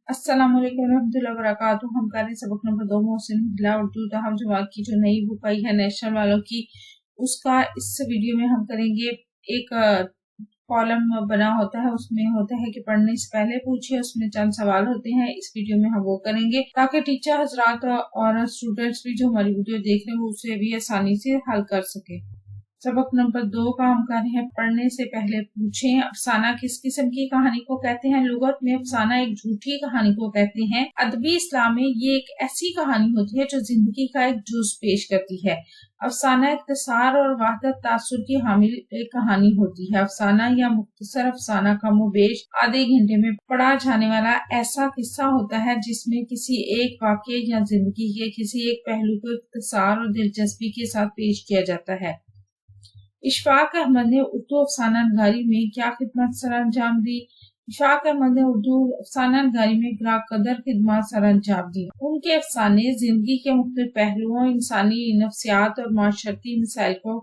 अस्सलाम वालेकुम रहमतुल्लाहि वबरकातुहू। हम कर रहे हैं सबक नंबर 2 मोहसिन हिला उर्दू तहफ़्ज़ जवाद की जो नई बुक आई है नेशनल वालों की, उसका इस वीडियो में हम करेंगे। एक कॉलम बना होता है, उसमें होता है कि पढ़ने से पहले पूछिए, उसमें चंद सवाल होते हैं। इस वीडियो में हम वो करेंगे ताकि टीचर हजरात और स्टूडेंट्स भी जो हमारी वीडियो देख रहे हैं वो उसे भी आसानी से हल कर सके। सबक नंबर 2 का हम कर रहे हैं पढ़ने से पहले पूछें। अफसाना किस किस्म की कहानी को कहते हैं? लुगत में अफसाना एक झूठी कहानी को कहते हैं। अदबी इस्लाम में ये एक ऐसी कहानी होती है जो जिंदगी का एक जुज पेश करती है। अफसाना इख्तिसार और वहदत तासुर की हामिल एक कहानी होती है। अफसाना या मुख्तसर अफसाना कमोबेश आधे घंटे में पढ़ा जाने वाला ऐसा किस्सा होता है जिसमें किसी एक वाक़ये या जिंदगी के किसी एक पहलू को इख्तिसार और दिलचस्पी के साथ पेश किया जाता है। इशफाक अहमद ने उर्दू अफसाना नगारी में क्या खिदमत सर अंजाम दी? इशफाक अहमद ने उर्दू अफसाना नगारी में ग्राकदर खिदमत सर अंजाम दी। उनके अफसाने जिंदगी के मुख्तलिफ पहलुओं, इंसानी नफ्सियात और माशरती मसाइल को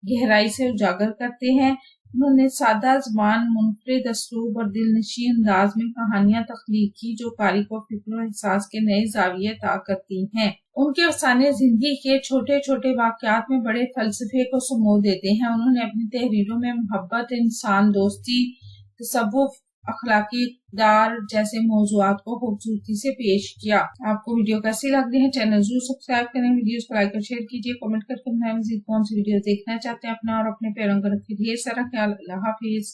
गहराई से उजागर करते हैं। उन्होंने सादा ज़बान, मुनफरिद असलूब और दिलनशी अंदाज में कहानियां तख्लीक की जो कारी को फिक्र और एहसास के नए जाविये अता करती हैं। उनके अफसाने जिंदगी के छोटे छोटे वाक़यात में बड़े फलसफे को समो देते हैं। उन्होंने अपनी तहरीरों में मोहब्बत, इंसान दोस्ती, तसव्वुफ, अखलाकी इक़दार जैसे मौज़ूआत को खूबसूरती से पेश किया। आपको वीडियो कैसी लग रही है? चैनल जरूर सब्सक्राइब करें, वीडियोस को लाइक और शेयर कीजिए, कमेंट करके बताएं मज़ीद कौन सी वीडियो देखना चाहते हैं। अपना और अपने प्यारों का रखिए ढेर सारा ख्याल। अल्लाह हाफिज।